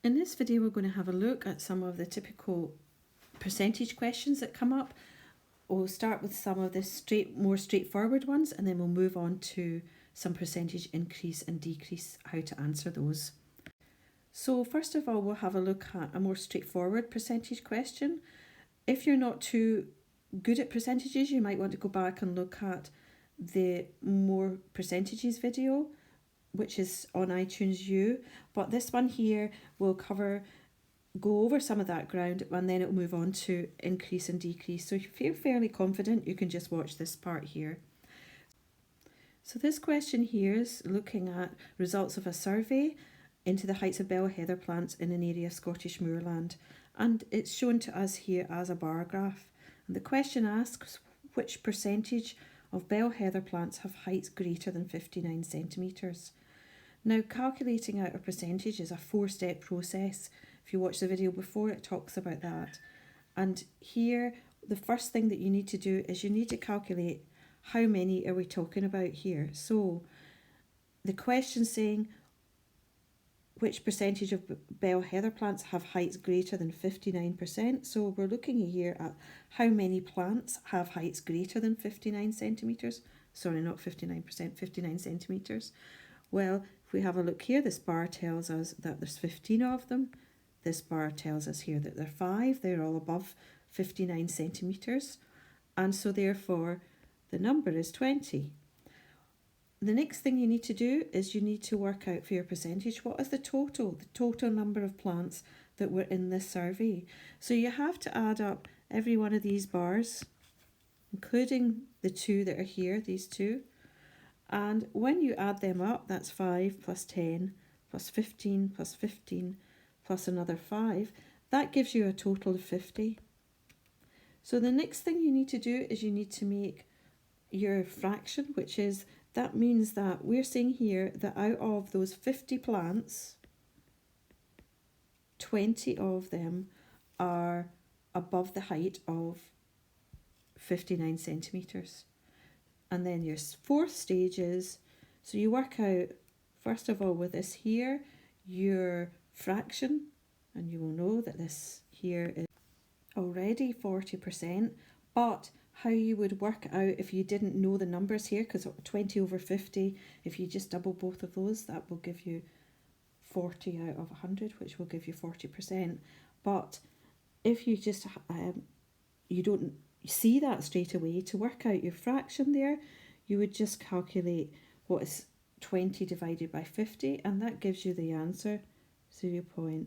In this video we're going to have a look at some of the typical percentage questions that come up. We'll start with some of the more straightforward ones, and then we'll move on to some percentage increase and decrease, how to answer those. So first of all, we'll have a look at a more straightforward percentage question. If you're not too good at percentages, you might want to go back and look at the more percentages video, which is on iTunes U, but this one here will go over some of that ground, and then it'll move on to increase and decrease. So if you feel fairly confident, you can just watch this part here. So this question here is looking at results of a survey into the heights of bell heather plants in an area of Scottish moorland, and it's shown to us here as a bar graph. And the question asks which percentage of bell heather plants have heights greater than 59 centimetres. Now, calculating out a percentage is a 4-step process. If you watch the video before, it talks about that. And here, the first thing that you need to do is you need to calculate how many are we talking about here. So the question saying which percentage of bell heather plants have heights greater than 59%. So we're looking here at how many plants have heights greater than 59 centimetres. Sorry, not 59%, 59 centimetres. Well, if we have a look here, this bar tells us that there's 15 of them. This bar tells us here that there are 5. They're all above 59 centimetres. And so therefore, the number is 20. The next thing you need to do is you need to work out for your percentage, what is the total number of plants that were in this survey. So you have to add up every one of these bars, including the 2 that are here, these 2. And when you add them up, that's 5 plus 10 plus 15 plus 15 plus another 5. That gives you a total of 50. So the next thing you need to do is you need to make your fraction, which is, that means that we're saying here that out of those 50 plants, 20 of them are above the height of 59 centimetres. And then your 4th stage is, so you work out, first of all, with this here, your fraction, and you will know that this here is already 40%, but how you would work out if you didn't know the numbers here, because 20 over 50, if you just double both of those, that will give you 40 out of 100, which will give you 40%. But if you just, you don't see that straight away, to work out your fraction there, you would just calculate what is 20 divided by 50, and that gives you the answer, 0.4.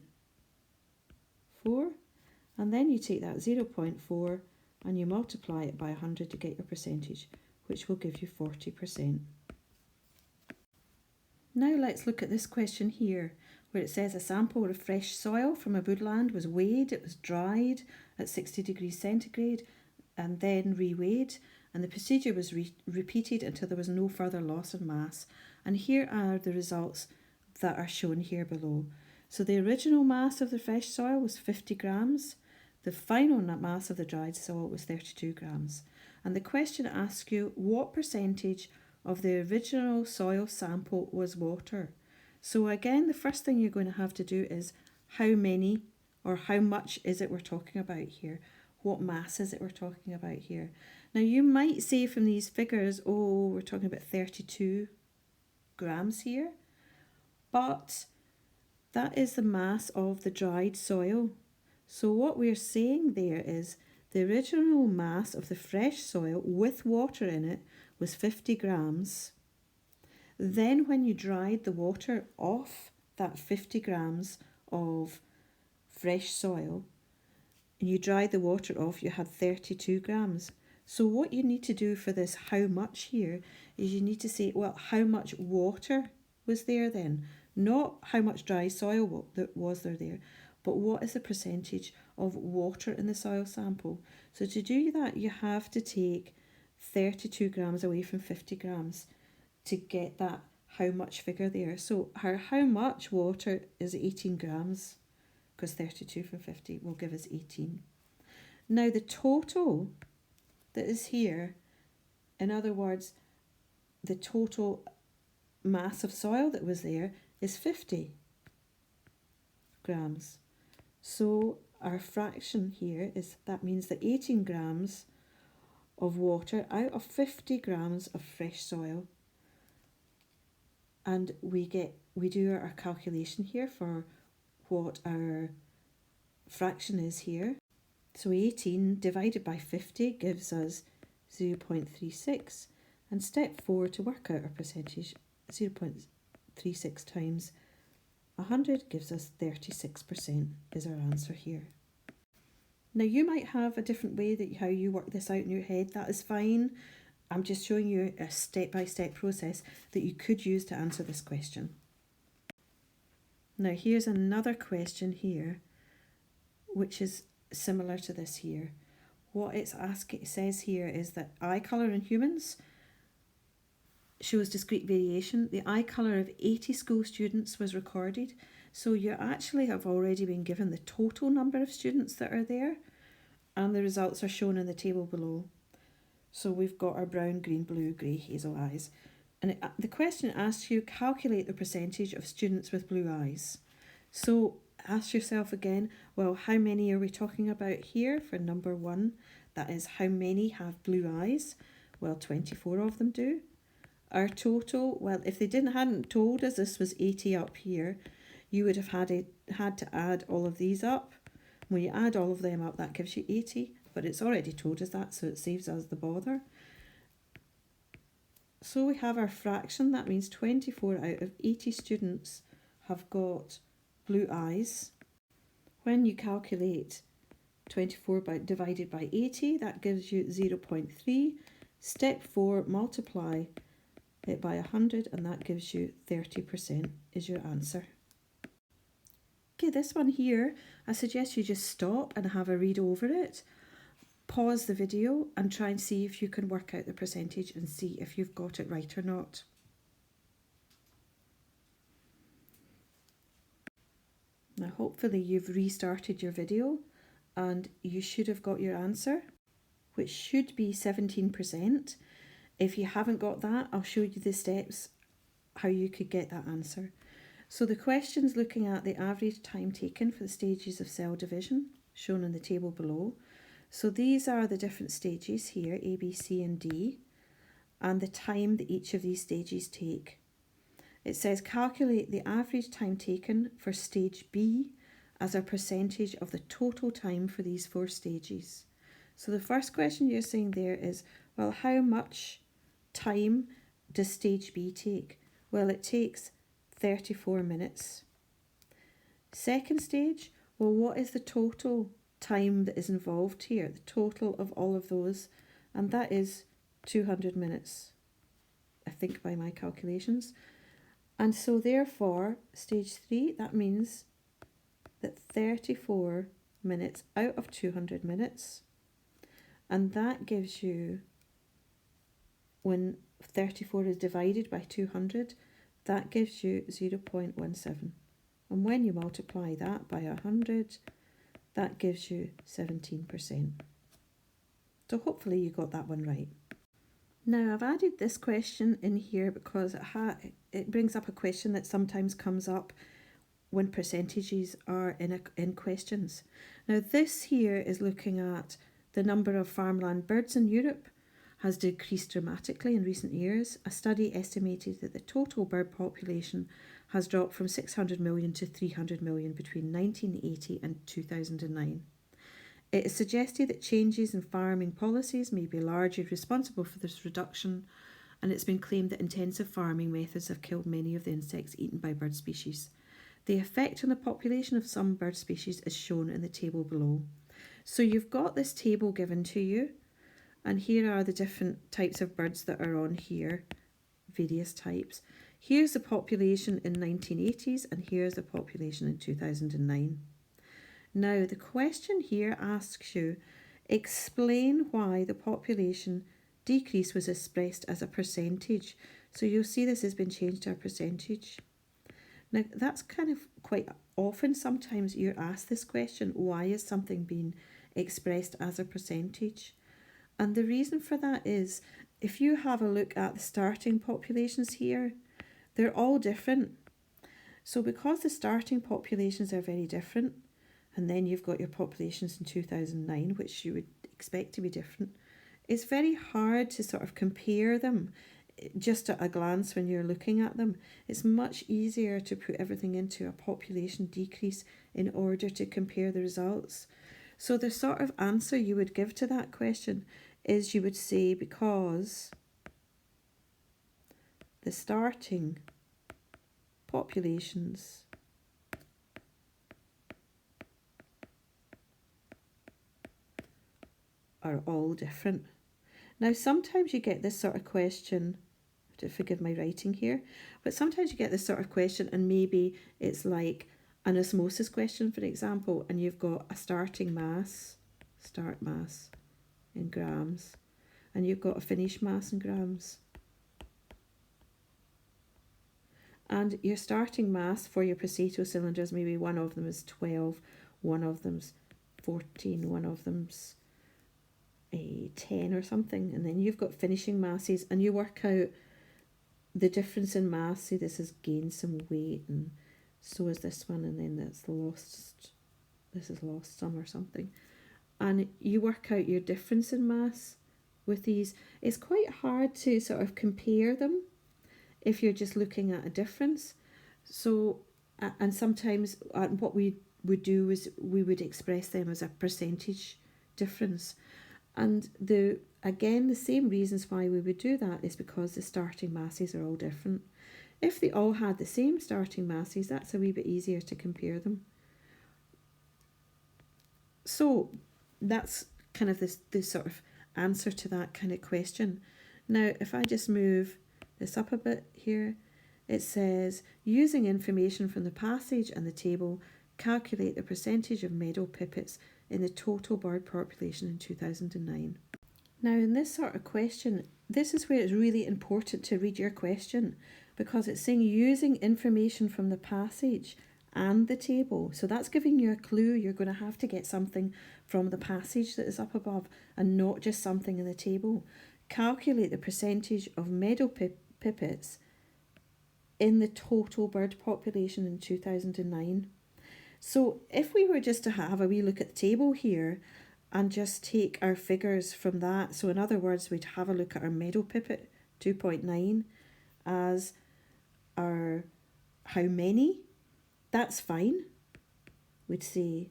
And then you take that 0.4 and you multiply it by 100 to get your percentage, which will give you 40%. Now let's look at this question here, where it says a sample of fresh soil from a woodland was weighed, it was dried at 60 degrees centigrade and then reweighed, and the procedure was repeated until there was no further loss of mass. And here are the results that are shown here below. So the original mass of the fresh soil was 50 grams. The final mass of the dried soil was 32 grams. And the question asks you what percentage of the original soil sample was water. So again, the first thing you're going to have to do is how many or how much is it we're talking about here? What mass is it we're talking about here? Now you might say from these figures, oh, we're talking about 32 grams here, but that is the mass of the dried soil. So what we're saying there is the original mass of the fresh soil with water in it was 50 grams. Then when you dried the water off that 50 grams of fresh soil, and you dried the water off, you had 32 grams. So what you need to do for this how much here is you need to say, well, how much water was there then? Not how much dry soil was there, but what is the percentage of water in the soil sample? So to do that, you have to take 32 grams away from 50 grams to get that how much figure there. So how much water is 18 grams, because 32 from 50 will give us 18. Now the total that is here, in other words, the total mass of soil that was there is 50 grams. So our fraction here is, that means that 18 grams of water out of 50 grams of fresh soil. And we do our calculation here for what our fraction is here. So 18 divided by 50 gives us 0.36. And step 4 to work out our percentage, 0.36 times 100 gives us 36% is our answer here. Now you might have a different way that how you work this out in your head. That is fine. I'm just showing you a step-by-step process that you could use to answer this question. Now here's another question here, which is similar to this here. What it says here is that eye colour in humans shows discrete variation. The eye colour of 80 school students was recorded. So you actually have already been given the total number of students that are there, and the results are shown in the table below. So we've got our brown, green, blue, grey, hazel eyes. And the question asks you, calculate the percentage of students with blue eyes. So ask yourself again, well, how many are we talking about here for number 1? That is, how many have blue eyes? Well, 24 of them do. Our total, well, if they hadn't told us this was 80 up here, you would have had to add all of these up. When you add all of them up, that gives you 80, but it's already told us that, so it saves us the bother. So we have our fraction. That means 24 out of 80 students have got blue eyes. When you calculate 24 divided by 80, that gives you 0.3. Step 4, multiply it by 100, and that gives you 30% is your answer. Okay, this one here, I suggest you just stop and have a read over it. Pause the video and try and see if you can work out the percentage and see if you've got it right or not. Now hopefully you've restarted your video and you should have got your answer, which should be 17%. If you haven't got that, I'll show you the steps how you could get that answer. So the question's looking at the average time taken for the stages of cell division, shown in the table below. So these are the different stages here, A, B, C and D, and the time that each of these stages take. It says calculate the average time taken for stage B as a percentage of the total time for these 4 stages. So the first question you're saying there is, well, how much time does stage B take? Well, it takes 34 minutes. Second stage, well, what is the total time that is involved here? The total of all of those, and that is 200 minutes, I think, by my calculations. And so therefore, stage 3, that means that 34 minutes out of 200 minutes, and that gives you, when 34 is divided by 200, that gives you 0.17. And when you multiply that by 100, that gives you 17%. So hopefully you got that one right. Now I've added this question in here because it brings up a question that sometimes comes up when percentages are in questions. Now this here is looking at the number of farmland birds in Europe has decreased dramatically in recent years. A study estimated that the total bird population has dropped from 600 million to 300 million between 1980 and 2009. It is suggested that changes in farming policies may be largely responsible for this reduction, and it's been claimed that intensive farming methods have killed many of the insects eaten by bird species. The effect on the population of some bird species is shown in the table below. So you've got this table given to you, and here are the different types of birds that are on here, various types. Here's the population in 1980s, and here's the population in 2009. Now the question here asks you, explain why the population decrease was expressed as a percentage. So you'll see this has been changed to a percentage. Now that's kind of quite often, sometimes you're asked this question, why is something being expressed as a percentage? And the reason for that is, if you have a look at the starting populations here, they're all different. So because the starting populations are very different, and then you've got your populations in 2009, which you would expect to be different, it's very hard to sort of compare them just at a glance when you're looking at them. It's much easier to put everything into a population decrease in order to compare the results. So the sort of answer you would give to that question is you would say because the starting populations are all different. Now, sometimes you get this sort of question, to forgive my writing here, but sometimes you get this sort of question and maybe it's like an osmosis question, for example, and you've got a starting mass, start mass in grams, and you've got a finish mass in grams. And your starting mass for your Pareto cylinders, maybe one of them is 12, one of them's 14, one of them's 10 or something, and then you've got finishing masses and you work out the difference in mass. See, this has gained some weight and so is this one, and then that's lost, this has lost some or something, and you work out your difference in mass with these. It's quite hard to sort of compare them if you're just looking at a difference. So and sometimes what we would do is we would express them as a percentage difference. And the same reasons why we would do that is because the starting masses are all different. If they all had the same starting masses, that's a wee bit easier to compare them. So that's kind of this sort of answer to that kind of question. Now, if I just move this up a bit here, it says, using information from the passage and the table, calculate the percentage of meadow pipits in the total bird population in 2009. Now, in this sort of question, this is where it's really important to read your question, because it's saying using information from the passage and the table. So that's giving you a clue. You're going to have to get something from the passage that is up above and not just something in the table. Calculate the percentage of meadow pipits in the total bird population in 2009. So if we were just to have a wee look at the table here and just take our figures from that, so in other words, we'd have a look at our meadow pipit 2.9 as our how many, that's fine. We'd say,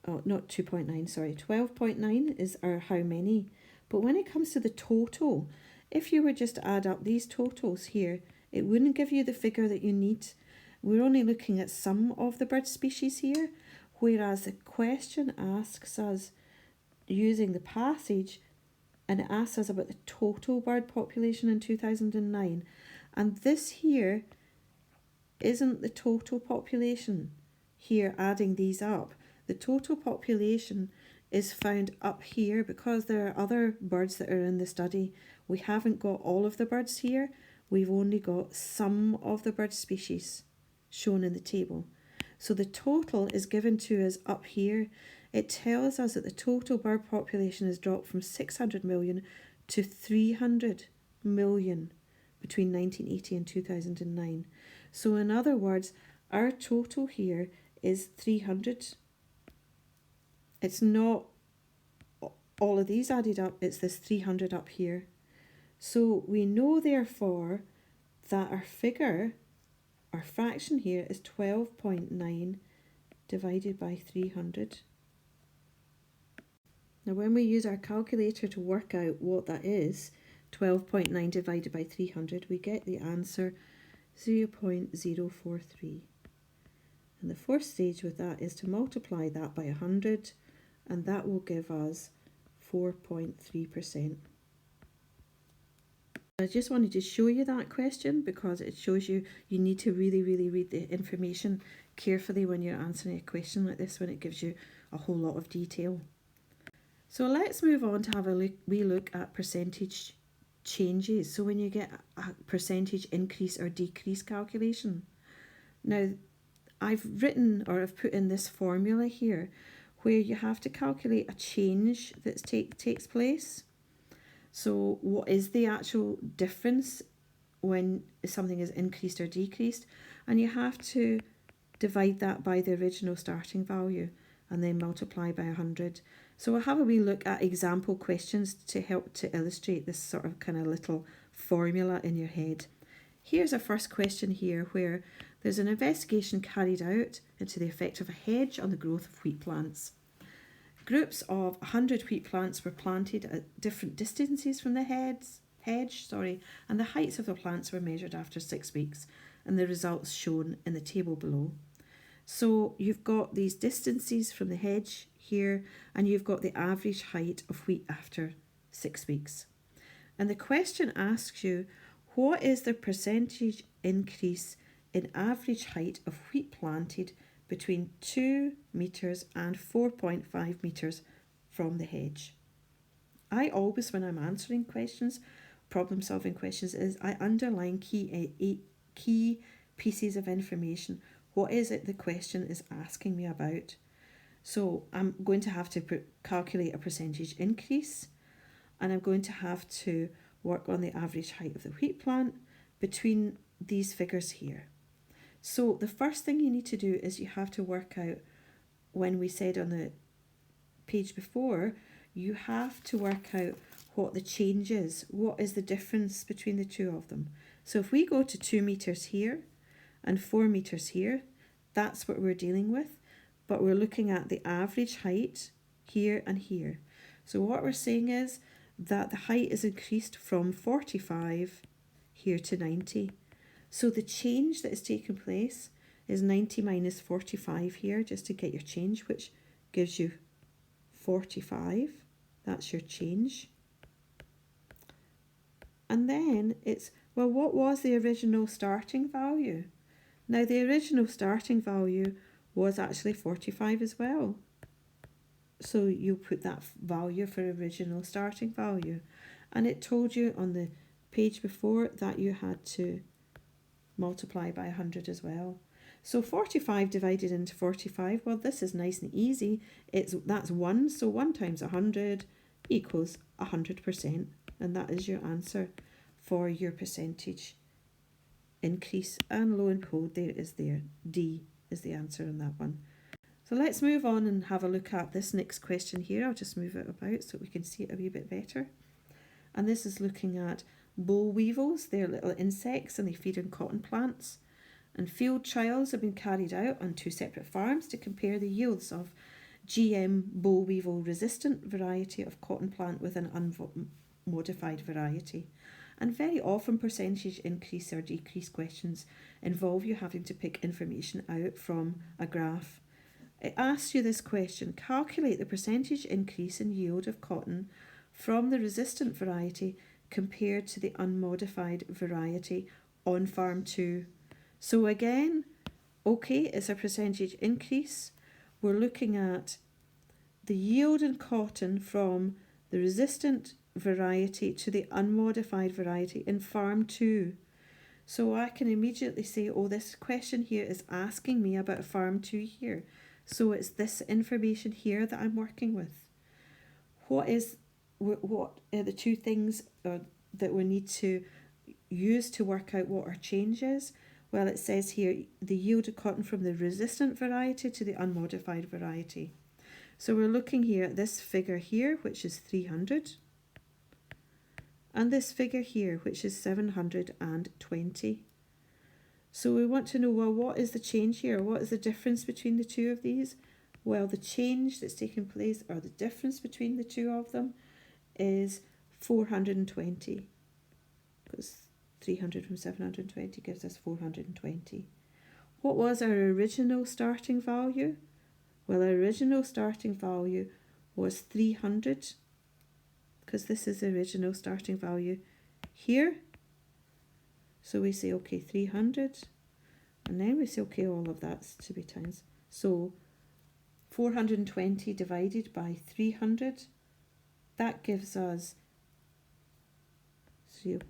oh, not 2.9, sorry, 12.9 is our how many. But when it comes to the total, if you were just to add up these totals here, it wouldn't give you the figure that you need. We're only looking at some of the bird species here, whereas the question asks us using the passage, and it asks us about the total bird population in 2009. And this here isn't the total population here, adding these up. The total population is found up here because there are other birds that are in the study. We haven't got all of the birds here. We've only got some of the bird species shown in the table. So the total is given to us up here. It tells us that the total bird population has dropped from 600 million to 300 million between 1980 and 2009. So in other words, our total here is 300. It's not all of these added up, it's this 300 up here. So we know therefore that our figure, our fraction here is 12.9 divided by 300. Now when we use our calculator to work out what that is, 12.9 divided by 300, we get the answer 0.043. And the first stage with that is to multiply that by 100, and that will give us 4.3%. I just wanted to show you that question because it shows you need to really read the information carefully when you're answering a question like this, when it gives you a whole lot of detail. So let's move on to have a wee look at percentage changes. So when you get a percentage increase or decrease calculation. Now I've written, or I've put in this formula here where you have to calculate a change that takes place. So what is the actual difference when something is increased or decreased, and you have to divide that by the original starting value and then multiply by 100. So we'll have a wee look at example questions to help to illustrate this sort of kind of little formula in your head. Here's a first question here where there's an investigation carried out into the effect of a hedge on the growth of wheat plants. Groups of 100 wheat plants were planted at different distances from the hedge, and the heights of the plants were measured after 6 weeks, and the results shown in the table below. So you've got these distances from the hedge here, and you've got the average height of wheat after 6 weeks. And the question asks you, what is the percentage increase in average height of wheat planted between 2 metres and 4.5 metres from the hedge? I always, when I'm answering questions, problem solving questions, is I underline key pieces of information. What is it the question is asking me about? So I'm going to have to calculate a percentage increase, and I'm going to have to work on the average height of the wheat plant between these figures here. So the first thing you need to do is you have to work out, when we said on the page before, you have to work out what the change is. What is the difference between the two of them? So if we go to 2 metres here and 4 metres here, that's what we're dealing with. But we're looking at the average height here and here. So what we're saying is that the height is increased from 45 here to 90. So the change that is taking place is 90 minus 45 here, just to get your change, which gives you 45. That's your change. And then it's, well, what was the original starting value? Now, the original starting value was actually 45 as well. So you put that value for original starting value. And it told you on the page before that you had to multiply by 100 as well. So 45 divided into 45, well, this is nice and easy. That's 1, so 1 times 100 equals 100%. And that is your answer for your percentage increase. And lo and behold, there is there. D is the answer on that one. So let's move on and have a look at this next question here. I'll just move it about so we can see it a wee bit better. And this is looking at boll weevils. They're little insects and they feed on cotton plants. And field trials have been carried out on 2 separate farms to compare the yields of GM boll weevil resistant variety of cotton plant with an unmodified variety. And very often percentage increase or decrease questions involve you having to pick information out from a graph. It asks you this question: calculate the percentage increase in yield of cotton from the resistant variety compared to the unmodified variety on farm 2. So again, okay, it's a percentage increase. We're looking at the yield in cotton from the resistant variety to the unmodified variety in farm 2. So I can immediately say, oh, this question here is asking me about farm 2 here. So it's this information here that I'm working with. What are the 2 things that we need to use to work out what our change is? Well, it says here the yield of cotton from the resistant variety to the unmodified variety. So we're looking here at this figure here, which is 300, and this figure here, which is 720. So we want to know, well, what is the change here? What is the difference between the 2 of these? Well, the change that's taken place, or the difference between the 2 of them, is 420. Because 300 from 720 gives us 420. What was our original starting value? Well, our original starting value was 300, because this is the original starting value here. So we say, okay, 300, and then we say, okay, all of that's to be times. So 420 divided by 300, that gives us 0.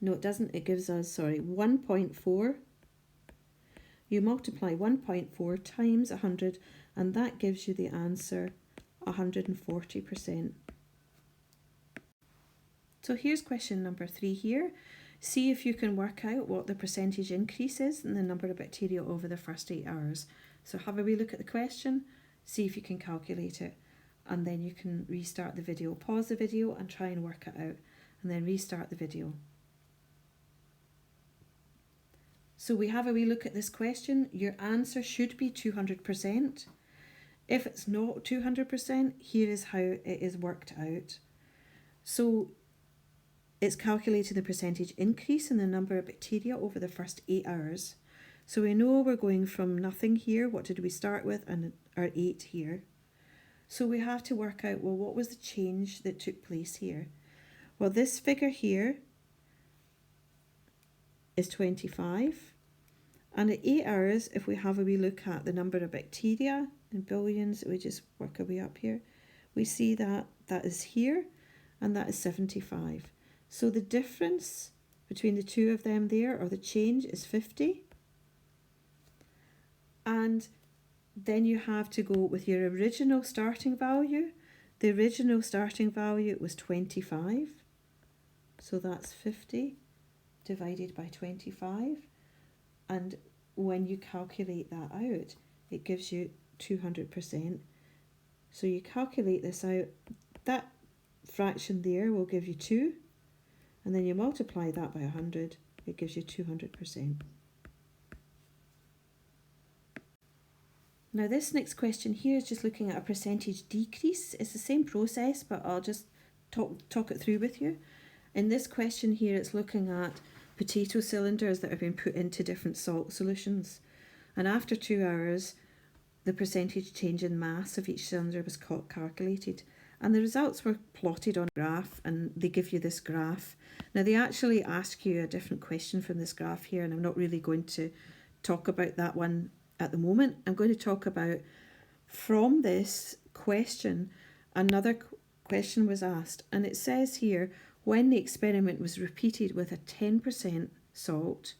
No, it doesn't. It gives us, 1.4. You multiply 1.4 times 100, and that gives you the answer 140%. So here's question number 3 here. See if you can work out what the percentage increase is in the number of bacteria over the first 8 hours. So have a wee look at the question, see if you can calculate it, and then you can restart the video. Pause the video and try and work it out, and then restart the video. So we have a wee look at this question. Your answer should be 200%. If it's not 200%, here is how it is worked out. So it's calculated the percentage increase in the number of bacteria over the first 8 hours. So we know we're going from nothing here, what did we start with, and our 8 here. So we have to work out, well, what was the change that took place here? Well, this figure here is 25. And at 8 hours, if we have a wee look at the number of bacteria in billions, we just work our way up here, we see that that is here, and that is 75. So the difference between the two of them there, or the change, is 50. And then you have to go with your original starting value. The original starting value was 25. So that's 50 divided by 25. And when you calculate that out, it gives you 200%. So you calculate this out, that fraction there will give you 2. And then you multiply that by 100, it gives you 200%. Now this next question here is just looking at a percentage decrease. It's the same process, but I'll just talk it through with you. In this question here, it's looking at potato cylinders that have been put into different salt solutions. And after 2 hours, the percentage change in mass of each cylinder was calculated. And the results were plotted on a graph, and they give you this graph. Now they actually ask you a different question from this graph here, and I'm not really going to talk about that one at the moment. I'm going to talk about, from this question, another question was asked, and it says here, when the experiment was repeated with a 10% salt,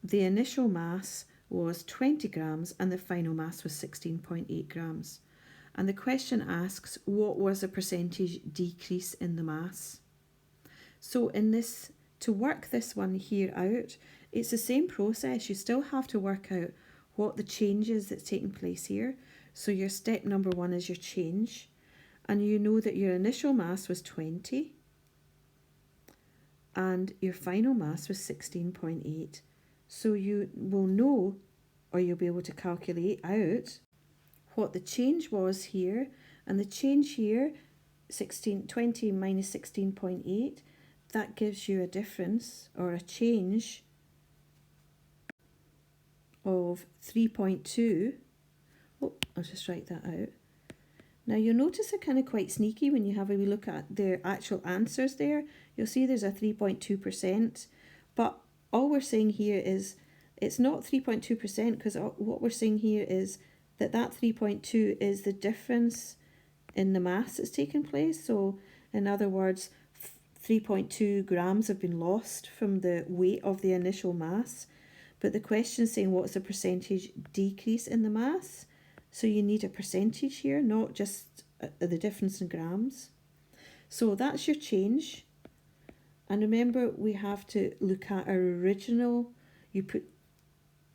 the initial mass was 20 grams and the final mass was 16.8 grams. And the question asks, what was the percentage decrease in the mass? So in this, to work this one here out, it's the same process. You still have to work out what the change is that's taking place here. So your step number 1 is your change. And you know that your initial mass was 20 and your final mass was 16.8. So you will know, or you'll be able to calculate out what the change was here. And the change here, 20 minus 16.8, that gives you a difference, or a change, of 3.2. Oh, I'll just write that out. Now you'll notice they're kind of quite sneaky when you have a wee look at their actual answers there. You'll see there's a 3.2%, but all we're saying here is it's not 3.2%, because what we're saying here is that 3.2 is the difference in the mass that's taken place. So in other words, 3.2 grams have been lost from the weight of the initial mass. But the question is saying what's the percentage decrease in the mass. So you need a percentage here, not just the difference in grams. So that's your change. And remember, we have to look at our original, you put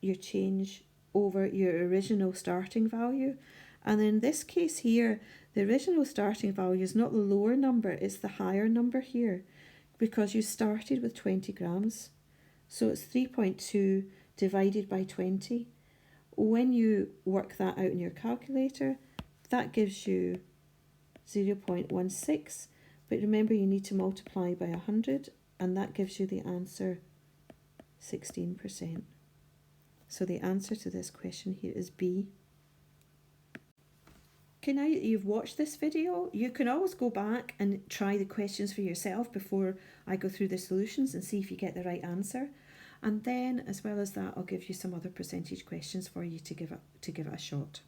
your change over your original starting value. And in this case here, the original starting value is not the lower number, it's the higher number here, because you started with 20 grams. So it's 3.2 divided by 20. When you work that out in your calculator, that gives you 0.16. But remember, you need to multiply by 100, and that gives you the answer 16%. So the answer to this question here is B. Okay, now that you've watched this video, you can always go back and try the questions for yourself before I go through the solutions and see if you get the right answer. And then, as well as that, I'll give you some other percentage questions for you to give it a shot.